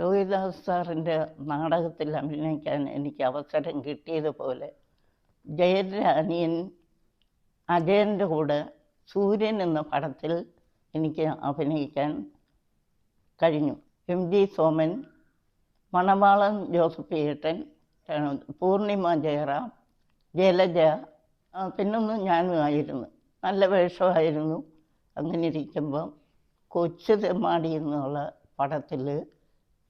ലോഹിതദാസ് സാറിൻ്റെ നാടകത്തിൽ അഭിനയിക്കാൻ എനിക്ക് അവസരം കിട്ടിയതുപോലെ ജയൻ്റെ അനിയൻ അജയൻ്റെ കൂടെ സൂര്യൻ എന്ന പടത്തിൽ എനിക്ക് അഭിനയിക്കാൻ കഴിഞ്ഞു. എം ജി സോമൻ, മണവാളൻ ജോസഫ് ഏട്ടൻ, പൂർണിമ ജയറാം, ജലജ, പിന്നൊന്ന് ഞാനുമായിരുന്നു. നല്ല വേഷമായിരുന്നു. അങ്ങനെ ഇരിക്കുമ്പം കൊച്ചു തെമ്മാടി എന്നുള്ള പടത്തിൽ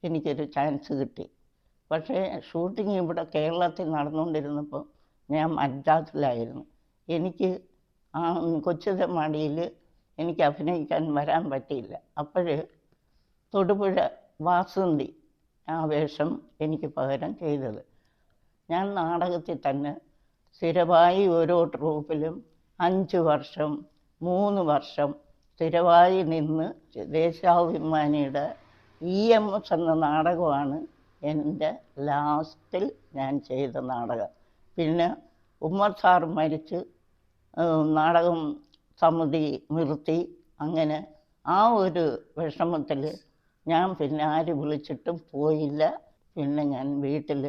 എനിക്കൊരു ചാൻസ് കിട്ടി. പക്ഷേ ഷൂട്ടിങ് ഇവിടെ കേരളത്തിൽ നടന്നുകൊണ്ടിരുന്നപ്പോൾ ഞാൻ മദ്രാസിലായിരുന്നു. എനിക്ക് ആ കൊച്ചു തെമ്മാടിയിൽ എനിക്ക് അഭിനയിക്കാൻ വരാൻ പറ്റിയില്ല. അപ്പോൾ തൊടുപുഴ വാസന്തി ആ വേഷം എനിക്ക് പകരം ചെയ്തത്. ഞാൻ നാടകത്തിൽ തന്നെ സ്ഥിരമായി ഓരോ ട്രൂപ്പിലും 5 വർഷം 3 വർഷം സ്ഥിരമായി നിന്ന് ദേശാഭിമാനിയുടെ EMS എന്ന നാടകമാണ് എൻ്റെ ലാസ്റ്റിൽ ഞാൻ ചെയ്ത നാടകം. പിന്നെ ഉമ്മർ സാർ മരിച്ച് നാടകം സമിതി നിർത്തി. അങ്ങനെ ആ ഒരു വിഷമത്തിൽ ഞാൻ പിന്നെ ആര് വിളിച്ചിട്ടും പോയില്ല. പിന്നെ ഞാൻ വീട്ടിൽ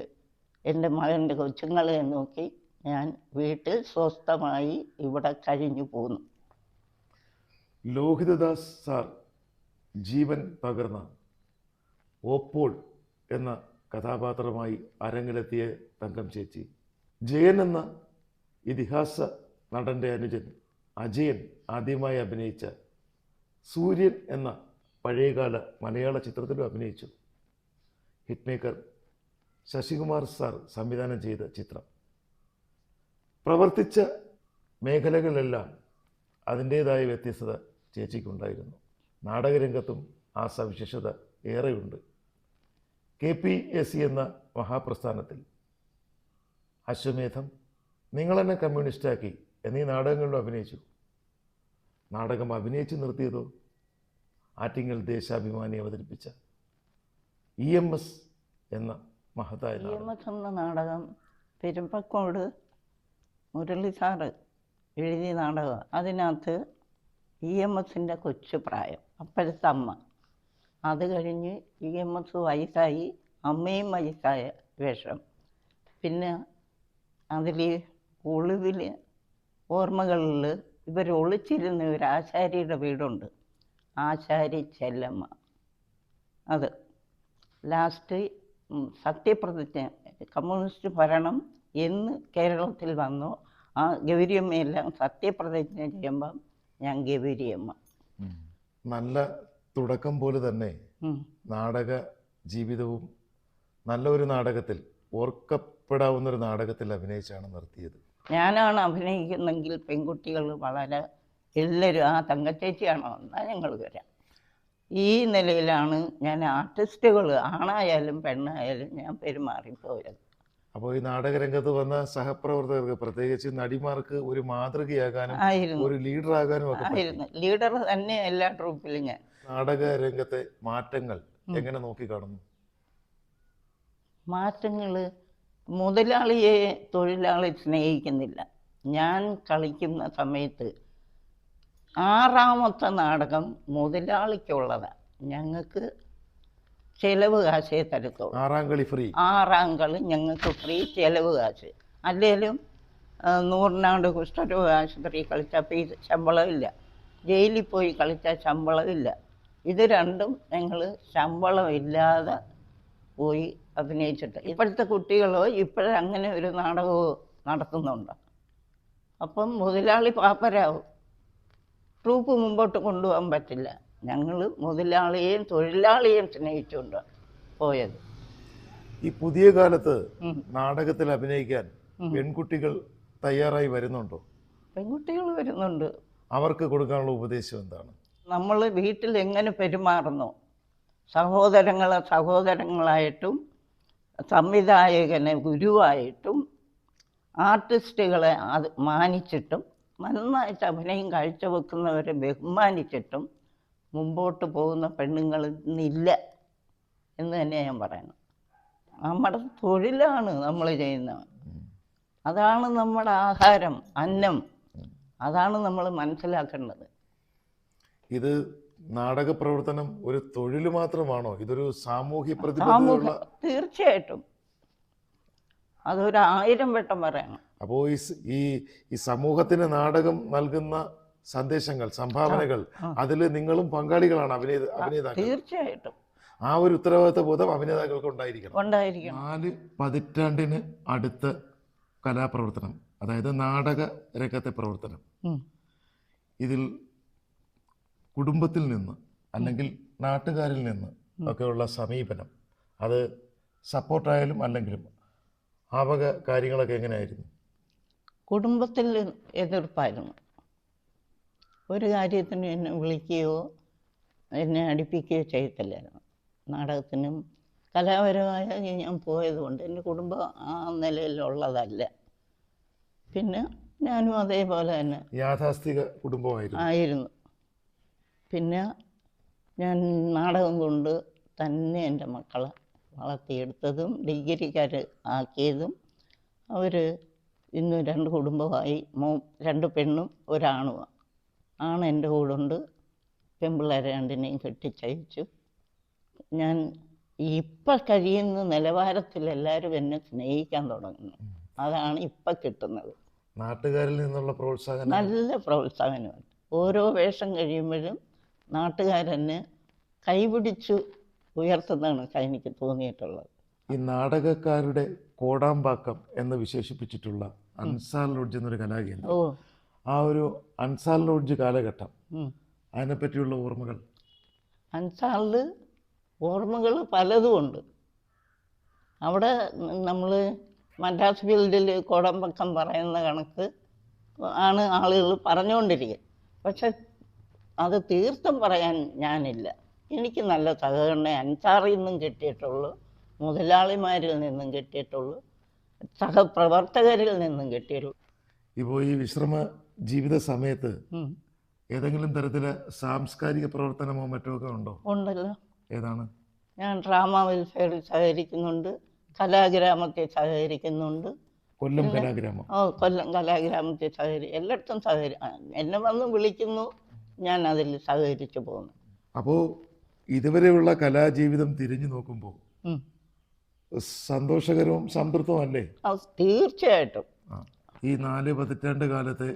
എൻ്റെ മകൻ്റെ കൊച്ചുങ്ങളെ നോക്കി ഞാൻ വീട്ടിൽ സ്വസ്ഥമായി ഇവിടെ കഴിഞ്ഞു പോന്നു. ലോഹിതദാസ് സാർ ജീവൻ പകർന്ന ഓപ്പോൾ എന്ന കഥാപാത്രമായി അരങ്ങിലെത്തിയ തങ്കം ചേച്ചി, ജയൻ എന്ന ഇതിഹാസ നടൻ്റെ അനുജൻ അജയൻ ആദ്യമായി അഭിനയിച്ച സൂര്യൻ എന്ന പഴയകാല മലയാള ചിത്രത്തിലും അഭിനയിച്ചു. ഹിറ്റ്മേക്കർ ശശികുമാർ സാർ സംവിധാനം ചെയ്ത ചിത്രം. പ്രവർത്തിച്ച മേഖലകളിലെല്ലാം അതിൻ്റേതായ വ്യത്യസ്തത ചേച്ചിക്കുണ്ടായിരുന്നു. നാടകരംഗത്തും ആ സവിശേഷത ഏറെയുണ്ട്. KPSC എന്ന മഹാപ്രസ്ഥാനത്തിൽ അശ്വമേധം, നിങ്ങളെന്നെ കമ്മ്യൂണിസ്റ്റാക്കി എന്നീ നാടകങ്ങളിലും അഭിനയിച്ചു. നാടകം അഭിനയിച്ച് നിർത്തിയതോ ആറ്റിങ്ങൽ ദേശാഭിമാനി അവതരിപ്പിച്ച EMS എന്ന മഹത്തായ EMS എന്ന നാടകം പെരുമ്പക്കോട് മുരളി സാറ് എഴുതിയ നാടകം. അതിനകത്ത് EMSൻ്റെ കൊച്ചു പ്രായം, അപ്പോഴത്തെ അമ്മ. അത് കഴിഞ്ഞ് EMS വയസ്സായി, അമ്മയും വയസ്സായ വേഷം. പിന്നെ അതിൽ ഒളിവിൽ ഓർമ്മകളിൽ ഇവർ ഒളിച്ചിരുന്ന ഒരു ആശാരിയുടെ വീടുണ്ട്, ആശാരി ചെല്ലമ്മ. അത് ലാസ്റ്റ് സത്യപ്രതിജ്ഞ, കമ്മ്യൂണിസ്റ്റ് ഭരണം എന്ന് കേരളത്തിൽ വന്നു. ആ ഗൗരിയമ്മയെല്ലാം സത്യപ്രതിജ്ഞ ചെയ്യുമ്പം ഞാൻ ഗൗരിയമ്മ. നല്ല തുടക്കം പോലെ തന്നെ നാടക ജീവിതവും നല്ലൊരു നാടകത്തിൽ, ഓർക്കപ്പെടാവുന്നൊരു നാടകത്തിൽ അഭിനയിച്ചാണ് നിർത്തിയത്. ഞാനാണ് അഭിനയിക്കുന്നെങ്കിൽ പെൺകുട്ടികൾ വളരെ എല്ലാവരും ആ തങ്കച്ചേച്ചിയാണോ എന്നാൽ ഞങ്ങൾ വരാം. ഈ നിലയിലാണ് ഞാൻ ആർട്ടിസ്റ്റുകൾ ആണായാലും പെണ്ണായാലും ഞാൻ പെരുമാറിപ്പോയത്. അപ്പോൾ ഈ നാടകരംഗത്ത് വന്ന സഹപ്രവർത്തകർക്ക്, പ്രത്യേകിച്ച് നടിമാർക്ക് ഒരു മാതൃകയാകാനും ഒരു ലീഡറാകാനും ഒക്കെ ആയിരുന്നു. ലീഡർ തന്നെ എല്ലാ ട്രൂപ്പിലും ഞാൻ. നാടക രംഗത്തെ മാറ്റങ്ങൾ എങ്ങനെ നോക്കിക്കാണുന്നു? മാറ്റങ്ങൾ, മുതലാളിയെ തൊഴിലാളി സ്നേഹിക്കുന്നില്ല. ഞാൻ കളിക്കുന്ന സമയത്ത് 6ാമത്തെ നാടകം മുതലാളിക്കുള്ളതാണ്. ഞങ്ങൾക്ക് ചെലവ് കാശേ തരത്തുള്ളൂ. 6ാം കളി ഫ്രീ. 6ാം കളി ഞങ്ങൾക്ക് ഫ്രീ, ചെലവ് കാശ്. അല്ലെങ്കിലും നൂറിനാട് കുഷ്ഠരോഗ ആശുപത്രി കളിച്ചാൽ ഫീസ് ശമ്പളമില്ല, ജയിലിൽ പോയി കളിച്ചാൽ ശമ്പളമില്ല. ഇത് രണ്ടും ഞങ്ങൾ ശമ്പളമില്ലാതെ പോയി അഭിനയിച്ചിട്ട്. ഇപ്പോഴത്തെ കുട്ടികളോ ഇപ്പോഴങ്ങനെ ഒരു നാടകമോ നടത്തുന്നുണ്ട്. അപ്പം മുതലാളി പാപ്പരാവും, ട്രൂപ്പ് മുമ്പോട്ട് കൊണ്ടുപോകാൻ പറ്റില്ല. ഞങ്ങൾ മുതലാളിയെയും തൊഴിലാളിയെയും സ്നേഹിച്ചുകൊണ്ട് പോയത്. ഈ പുതിയ കാലത്ത് നാടകത്തിൽ അഭിനയിക്കാൻ പെൺകുട്ടികൾ തയ്യാറായി വരുന്നുണ്ടോ? പെൺകുട്ടികൾ വരുന്നുണ്ട്. അവർക്ക് കൊടുക്കാനുള്ള ഉപദേശം എന്താണ്? നമ്മൾ വീട്ടിൽ എങ്ങനെ പെരുമാറുന്നു, സഹോദരങ്ങളായിട്ടും സംവിധായകനെ ഗുരുവായിട്ടും ആർട്ടിസ്റ്റുകളെ അത് മാനിച്ചിട്ടും നന്നായിട്ട് അഭിനയം കാഴ്ചവെക്കുന്നവരെ ബഹുമാനിച്ചിട്ടും മുമ്പോട്ട് പോകുന്ന പെണ്ണുങ്ങൾ ഇന്നില്ല എന്ന് തന്നെ ഞാൻ പറയുന്നു. നമ്മുടെ തൊഴിലാണ് നമ്മൾ ചെയ്യുന്നത്, അതാണ് നമ്മുടെ ആഹാരം, അന്നം. അതാണ് നമ്മൾ മനസ്സിലാക്കേണ്ടത്. ഇത് നാടക പ്രവർത്തനം ഒരു തൊഴിൽ മാത്രമാണോ? ഇതൊരു സാമൂഹ്യ പ്രതിബദ്ധതയുള്ള? തീർച്ചയായിട്ടും അതൊരു 1000 വട്ടം പറയണം. അപ്പോൾ ഈ സമൂഹത്തിന് നാടകം നൽകുന്ന സന്ദേശങ്ങൾ, സംഭാവനകൾ, അതിൽ നിങ്ങളും പങ്കാളികളാണ് അഭിനേതാക്കൾ. തീർച്ചയായിട്ടും ആ ഒരു ഉത്തരവാദിത്വ ബോധം അഭിനേതാക്കൾക്ക് ഉണ്ടായിരിക്കണം. 4 പതിറ്റാണ്ടിന് അടുത്ത കലാപ്രവർത്തനം, അതായത് നാടക രംഗത്തെ പ്രവർത്തനം, ഇതിൽ കുടുംബത്തിൽ നിന്ന് അല്ലെങ്കിൽ നാട്ടുകാരിൽ നിന്ന് ഒക്കെയുള്ള സമീപനം, അത് സപ്പോർട്ടായാലും അല്ലെങ്കിലും ആ വക കാര്യങ്ങളൊക്കെ എങ്ങനെയായിരുന്നു? കുടുംബത്തിൽ എതിർപ്പായിരുന്നു. ഒരു കാര്യത്തിനും എന്നെ വിളിക്കുകയോ എന്നെ അടുപ്പിക്കുകയോ ചെയ്യത്തില്ലായിരുന്നു. നാടകത്തിനും കലാപരമായ ഞാൻ പോയതുകൊണ്ട് എൻ്റെ കുടുംബം ആ നിലയിലുള്ളതല്ല. പിന്നെ ഞാനും അതേപോലെ തന്നെ യാഥാസ്ഥിക കുടുംബമായിരുന്നു. പിന്നെ ഞാൻ നാടകം കൊണ്ട് തന്നെ എൻ്റെ മക്കളെ വളർത്തിയെടുത്തതും ഡിഗ്രിക്കാർ ആക്കിയതും. അവർ ഇന്ന് 2 കുടുംബമായി, 2 പെണ്ണും ഒരാണുമാണ്. ആണ് എൻ്റെ കൂടെ ഉണ്ട്. പെൺപിള്ളേരെ 2നെയും കെട്ടിച്ചയച്ചു. ഞാൻ ഇപ്പം കഴിയുന്ന നിലവാരത്തിൽ എല്ലാവരും എന്നെ സ്നേഹിക്കാൻ തുടങ്ങുന്നു. അതാണ് ഇപ്പം കിട്ടുന്നത്. നാട്ടുകാരിൽ നിന്നുള്ള പ്രോത്സാഹനം, നല്ല പ്രോത്സാഹനമാണ്. ഓരോ വേഷം കഴിയുമ്പോഴും നാട്ടുകാരെന്നെ കൈപിടിച്ചു ഉയർത്തുന്നതാണ് എനിക്ക് തോന്നിയിട്ടുള്ളത്. ഈ നാടകക്കാരുടെ കോടാമ്പാക്കം എന്ന് വിശേഷിപ്പിച്ചിട്ടുള്ള അൻസാർ ലോഡ്ജ് എന്നൊരു കലാകേന്ദ്രം, ആ ഒരു അൻസാർ ലോഡ്ജ് കാലഘട്ടം, അതിനെപ്പറ്റിയുള്ള ഓർമ്മകൾ? അൻസാറിൽ ഓർമ്മകൾ പലതും ഉണ്ട്. അവിടെ നമ്മൾ മദ്രാസ് ഫീൽഡിൽ കോടമ്പക്കം പറയുന്ന കണക്ക് ആണ് ആളുകൾ പറഞ്ഞുകൊണ്ടിരിക്കുക. പക്ഷെ അത് തീർത്തും പറയാൻ ഞാനില്ല. എനിക്ക് നല്ല സഹകരണം അൻസാറിൽ നിന്നും കിട്ടിയിട്ടുള്ളൂ, മുതലാളിമാരിൽ നിന്നും കിട്ടിയിട്ടുള്ളൂ, സഹപ്രവർത്തകരിൽ നിന്നും കിട്ടിയിട്ടുള്ളൂ. ഇപ്പോൾ ഈ വിശ്രമ ജീവിത സമയത്ത് ഏതെങ്കിലും തരത്തിലെ സാംസ്കാരിക പ്രവർത്തനമോ മറ്റോ ഒക്കെ ഉണ്ടോ? ഉണ്ടല്ലോ. ഏതാണ്? ഞാൻ ഡ്രാമ വെൽഫെയറിൽ സഹകരിക്കുന്നുണ്ട്, കലാഗ്രാമത്തിൽ സഹകരിക്കുന്നുണ്ട്. കൊല്ലം കലാഗ്രാമം? കൊല്ലം കലാഗ്രാമത്തിൽ എല്ലായിടത്തും എന്നെ വന്ന് വിളിക്കുന്നു, ഞാൻ അതിൽ സഹകരിച്ചു പോകുന്നു. അപ്പോൾ ഇതുവരെയുള്ള കലാജീവിതം തിരിഞ്ഞു നോക്കുമ്പോൾ സന്തോഷകരവും സംതൃപ്തമല്ലേ? തീർച്ചയായിട്ടും. ഈ 4 പതിറ്റാണ്ട് കാലത്തെ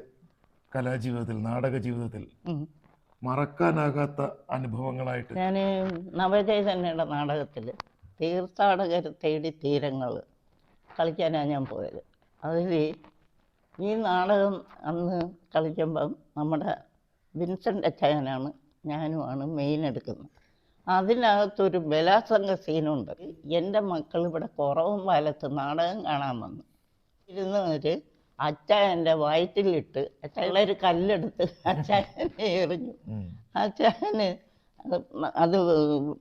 കലാജീവിതത്തിൽ, നാടക ജീവിതത്തിൽ മറക്കാനാകാത്ത അനുഭവങ്ങളായിട്ട്? ഞാൻ നവചൈതന്യയുടെ നാടകത്തിൽ തീർത്ഥാടകർ തേടി തീരങ്ങൾ കളിക്കാനാണ് ഞാൻ പോയത്. അതിൽ ഈ നാടകം അന്ന് കളിക്കുമ്പം നമ്മുടെ വിൻസെൻ്റ് അച്ചായനാണ്, ഞാനുമാണ് മെയിൻ എടുക്കുന്നത്. അതിനകത്തൊരു ബലാത്സംഗ സീനുണ്ട്. എൻ്റെ മക്കൾ ഇവിടെ കുറവും പാലത്ത് നാടകം കാണാൻ വന്നു ഇരുന്നവർ അച്ചായൻ്റെ വയറ്റിലിട്ട് അച്ചായനൊരു കല്ലെടുത്ത് അച്ചായനെ എറിഞ്ഞു. അച്ചായന് അത്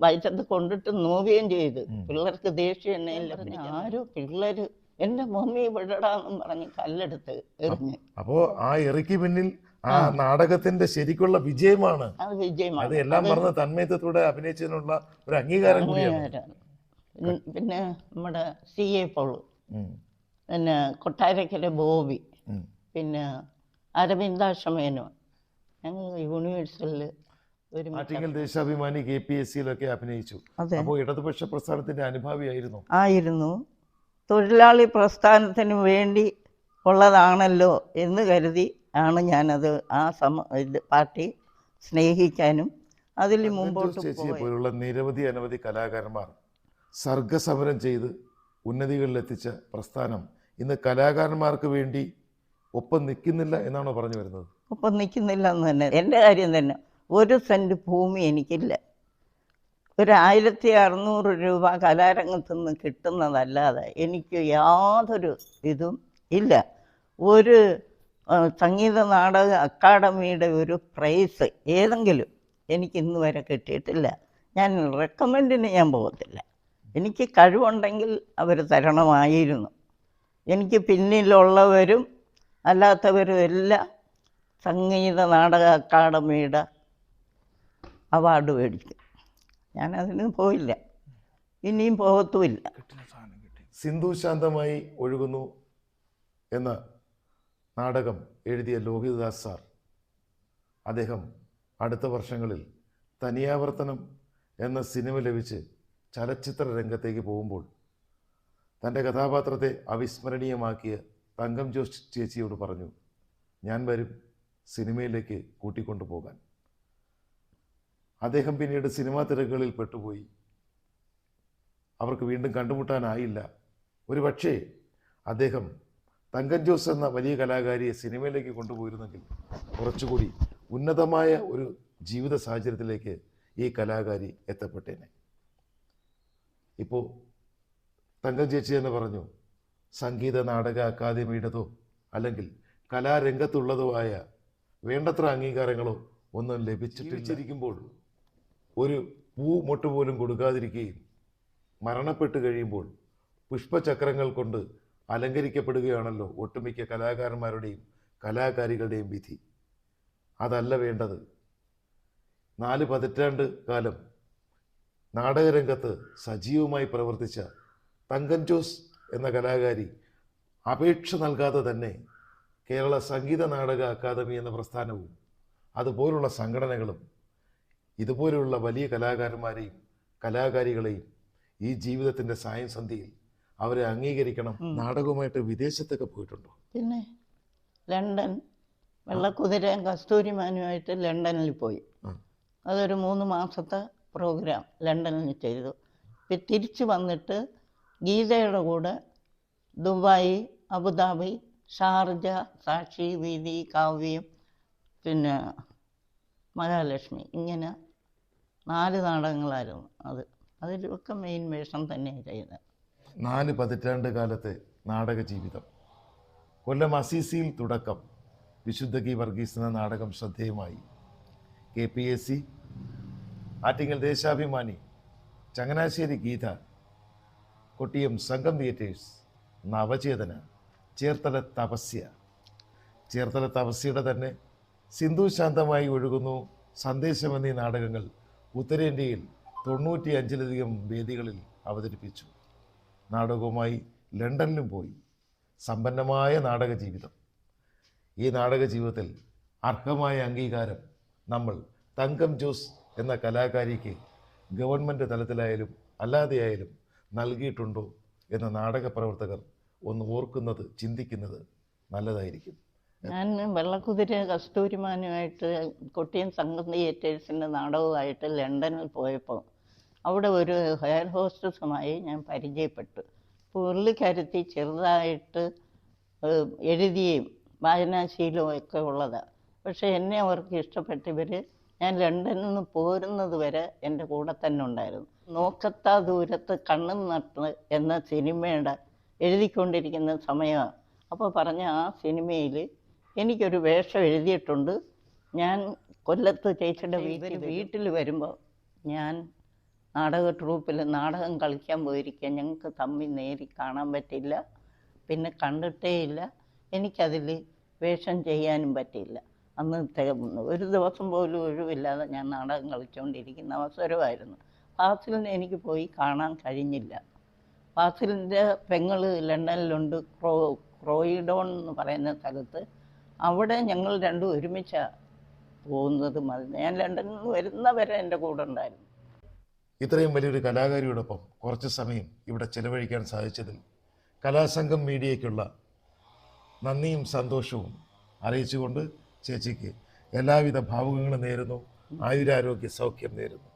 വയറ്റത്ത് കൊണ്ടിട്ട് നോവുകയും ചെയ്തു. പിള്ളേർക്ക് ദേഷ്യം എന്നെ ഇല്ല. ആരും പിള്ളേർ എൻ്റെ മമ്മി വിടടാന്നും പറഞ്ഞ് കല്ലെടുത്ത് എറിഞ്ഞു. അപ്പോൾ ആ എറിക്ക് പിന്നിൽ ആ നാടകത്തിന്റെ ശരിക്കുള്ള വിജയമാണ്. അത് എല്ലാം പറഞ്ഞ തന്മയത്വത്തോടെ അഭിനയിച്ചതിനുള്ള ഒരു അംഗീകാരം കൂടിയാണ്. പിന്നെ നമ്മുടെ CA പോളു, പിന്നെ കൊട്ടാരക്കര ബോബി, പിന്നെ അരവിന്ദാക്ഷമേനോ, ഞങ്ങൾ യൂണിവേഴ്സിറ്റിയിൽ ഒരു ആറ്റിങ്ങൽ ദേശാഭിമാനി KPSC-യിലൊക്കെ അഭിനയിച്ചു. അപ്പോൾ ഇടതുപക്ഷ പ്രസ്ഥാനത്തിന്റെ അനുഭാവിയായിരുന്നു. തൊഴിലാളി പ്രസ്ഥാനത്തിന് വേണ്ടി ഉള്ളതാണല്ലോ എന്ന് കരുതി ആണ് ഞാനത് പാർട്ടി സ്നേഹിക്കാനും അതിൽ മുമ്പോട്ട് ചേച്ചിയെ പോലുള്ള അനവധി കലാകാരന്മാർ സർഗസമരം ചെയ്ത് ഉന്നതികളിലെത്തിച്ച പ്രസ്ഥാനം ഇന്ന് കലാകാരന്മാർക്ക് വേണ്ടി ഒപ്പം നിൽക്കുന്നില്ല എന്നാണോ പറഞ്ഞു വരുന്നത്? ഒപ്പം നിൽക്കുന്നില്ല എന്ന് തന്നെ. എൻ്റെ കാര്യം തന്നെ, 1 സെൻറ്റ് ഭൂമി എനിക്കില്ല. ഒരു 1600 രൂപ കലാരംഗത്തു നിന്ന് കിട്ടുന്നതല്ലാതെ എനിക്ക് യാതൊരു ഇതും ഇല്ല. ഒരു സംഗീത നാടക അക്കാദമിയുടെ ഒരു പ്രൈസ് ഏതെങ്കിലും എനിക്ക് ഇന്ന് വരെ കിട്ടിയിട്ടില്ല. ഞാൻ റെക്കമെൻഡിന് ഞാൻ പോകത്തില്ല. എനിക്ക് കഴിവുണ്ടെങ്കിൽ അവർ തരണമായിരുന്നു. എനിക്ക് പിന്നിലുള്ളവരും അല്ലാത്തവരും എല്ലാം സംഗീത നാടക അക്കാദമിയുടെ അവാർഡ് മേടിക്കും. ഞാനതിന് പോയില്ല, ഇനിയും പോകത്തുമില്ല. സിന്ധു ശാന്തമായി ഒഴുകുന്നു എന്ന നാടകം എഴുതിയ ലോഹിതദാസ് സാർ, അദ്ദേഹം അടുത്ത വർഷങ്ങളിൽ തനിയാവർത്തനം എന്ന സിനിമ ലഭിച്ച് ചലച്ചിത്ര രംഗത്തേക്ക് പോകുമ്പോൾ തൻ്റെ കഥാപാത്രത്തെ അവിസ്മരണീയമാക്കിയ തങ്കം ജോസ് ചേച്ചിയോട് പറഞ്ഞു, ഞാൻ വരും സിനിമയിലേക്ക് കൂട്ടിക്കൊണ്ടു പോകാൻ. അദ്ദേഹം പിന്നീട് സിനിമാ തിരക്കുകളിൽ പെട്ടുപോയി. അവർക്ക് വീണ്ടും കണ്ടുമുട്ടാനായില്ല. ഒരു പക്ഷേ അദ്ദേഹം തങ്കം ജോസ് എന്ന വലിയ കലാകാരിയെ സിനിമയിലേക്ക് കൊണ്ടുപോയിരുന്നെങ്കിൽ കുറച്ചുകൂടി ഉന്നതമായ ഒരു ജീവിത സാഹചര്യത്തിലേക്ക് ഈ കലാകാരി എത്തപ്പെട്ടേനെ. ഇപ്പോൾ തങ്കം ചേച്ചി തന്നെ പറഞ്ഞു, സംഗീത നാടക അക്കാദമിയുടേതോ അല്ലെങ്കിൽ കലാരംഗത്തുള്ളതോ ആയ വേണ്ടത്ര അംഗീകാരങ്ങളോ ഒന്നും ലഭിച്ചിട്ടിരിക്കുമ്പോൾ ഒരു പൂ മൊട്ട് പോലും കൊടുക്കാതിരിക്കുകയും മരണപ്പെട്ട് കഴിയുമ്പോൾ പുഷ്പചക്രങ്ങൾ കൊണ്ട് അലങ്കരിക്കപ്പെടുകയാണല്ലോ ഒട്ടുമിക്ക കലാകാരന്മാരുടെയും കലാകാരികളുടെയും വിധി. അതല്ല വേണ്ടത്. 4 പതിറ്റാണ്ട് കാലം നാടകരംഗത്ത് സജീവമായി പ്രവർത്തിച്ച തങ്കം ജോസ് എന്ന കലാകാരി അപേക്ഷ നൽകാതെ തന്നെ കേരള സംഗീത നാടക അക്കാദമി എന്ന പ്രസ്ഥാനവും അതുപോലുള്ള സംഘടനകളും ഇതുപോലെയുള്ള വലിയ കലാകാരന്മാരെയും കലാകാരികളെയും ഈ ജീവിതത്തിൻ്റെ സായം സന്ധ്യയിൽ അവരെ അംഗീകരിക്കണം. നാടകവുമായിട്ട് വിദേശത്തൊക്കെ പോയിട്ടുണ്ടോ? പിന്നെ ലണ്ടൻ, വെള്ളക്കുതിരയും കസ്തൂരിമാനുമായിട്ട് ലണ്ടനിൽ പോയി. അതൊരു 3 മാസത്തെ പ്രോഗ്രാം ലണ്ടനിൽ ചെയ്തു. തിരിച്ചു വന്നിട്ട് ഗീതയുടെ കൂടെ ദുബായ്, അബുദാബി, ഷാർജ, സാക്ഷി, വീതി, കാവ്യം, പിന്നെ മഹാലക്ഷ്മി, ഇങ്ങനെ 4 നാടകങ്ങളായിരുന്നു. അതിലൊക്കെ മെയിൻ വേഷം തന്നെയാണ് ചെയ്യുന്നത്. 4 പതിറ്റാണ്ട് കാലത്തെ നാടക ജീവിതം. കൊല്ലം അസീസിയിൽ തുടക്കം. വിശുദ്ധ ഗി വർഗീസ് എന്ന നാടകം ശ്രദ്ധേയമായി. KPAC, ആറ്റിങ്ങൽ ദേശാഭിമാനി, ചങ്ങനാശ്ശേരി ഗീത, കൊട്ടിയം സംഘം തിയേറ്റേഴ്സ്, നവചേതന, ചേർത്തല തപസ്യ. ചേർത്തല തപസ്യയുടെ തന്നെ സിന്ധു ശാന്തമായി ഒഴുകുന്നു, സന്ദേശം എന്നീ നാടകങ്ങൾ ഉത്തരേന്ത്യയിൽ 95-ലധികം വേദികളിൽ അവതരിപ്പിച്ചു. നാടകവുമായി ലണ്ടനിലും പോയി. സമ്പന്നമായ നാടക ജീവിതം. ഈ നാടക ജീവിതത്തിൽ അർഹമായ അംഗീകാരം നമ്മൾ തങ്കം ജോസ് എന്ന കലാകാരിക്ക് ഗവൺമെൻറ് തലത്തിലായാലും അല്ലാതെയായാലും നൽകിയിട്ടുണ്ടോ എന്ന നാടക പ്രവർത്തകർ ഒന്ന് ഓർക്കുന്നത്, ചിന്തിക്കുന്നത് നല്ലതായിരിക്കും. ഞാൻ വെള്ളക്കുതിര കസ്തൂരിമാനുമായിട്ട് കൊട്ടിയം സംഘം തിയേറ്റേഴ്സിൻ്റെ നാടകമായിട്ട് ലണ്ടനിൽ പോയപ്പോൾ അവിടെ ഒരു ഹെയർ ഹോസ്റ്റസുമായി ഞാൻ പരിചയപ്പെട്ടു. പുള്ളിക്കാരത്തി ചെറുതായിട്ട് എഴുതിയും വായനാശീലവും ഒക്കെ ഉള്ളതാണ്. പക്ഷേ എന്നെ അവർക്ക് ഇഷ്ടപ്പെട്ടവർ ഞാൻ ലണ്ടനിൽ നിന്ന് പോരുന്നത് വരെ എൻ്റെ കൂടെ തന്നെ ഉണ്ടായിരുന്നു. നോക്കത്താ ദൂരത്ത് കണ്ണും നട്ട് എന്ന സിനിമയുടെ എഴുതിക്കൊണ്ടിരിക്കുന്ന സമയമാണ്. അപ്പോൾ പറഞ്ഞ ആ സിനിമയിൽ എനിക്കൊരു വേഷം എഴുതിയിട്ടുണ്ട്. ഞാൻ കൊല്ലത്ത് ചേച്ചിയുടെ വീട്ടിൽ വരുമ്പോൾ ഞാൻ നാടക ട്രൂപ്പിൽ നാടകം കളിക്കാൻ പോയിരിക്കുക. ഞങ്ങൾക്ക് തമ്മിൽ നേരി കാണാൻ പറ്റില്ല, പിന്നെ കണ്ടിട്ടേ ഇല്ല. എനിക്കതിൽ വേഷം ചെയ്യാനും പറ്റിയില്ല. അന്ന് ഒരു ദിവസം പോലും ഒഴിവില്ലാതെ ഞാൻ നാടകം കളിച്ചുകൊണ്ടിരിക്കുന്ന അവസരമായിരുന്നു. ഫാസിലിനെ എനിക്ക് പോയി കാണാൻ കഴിഞ്ഞില്ല. ഫാസിലിൻ്റെ പെങ്ങൾ ലണ്ടനിലുണ്ട്, ക്രോയിഡോൺ എന്ന് പറയുന്ന സ്ഥലത്ത്. അവിടെ ഞങ്ങൾ രണ്ടും ഒരുമിച്ചാണ് പോകുന്നത്. ഞാൻ ലണ്ടനിൽ നിന്ന് വരുന്നവരെ എൻ്റെ കൂടെ ഉണ്ടായിരുന്നു. ഇത്രയും വലിയൊരു കലാകാരിയോടൊപ്പം കുറച്ച് സമയം ഇവിടെ ചെലവഴിക്കാൻ സാധിച്ചതിൽ കലാസംഘം മീഡിയയ്ക്കുള്ള നന്ദിയും സന്തോഷവും അറിയിച്ചുകൊണ്ട് ചേച്ചിക്ക് എല്ലാവിധ ഭാവുകങ്ങളും നേരുന്നു. ആയുരാരോഗ്യ സൗഖ്യം നേരുന്നു.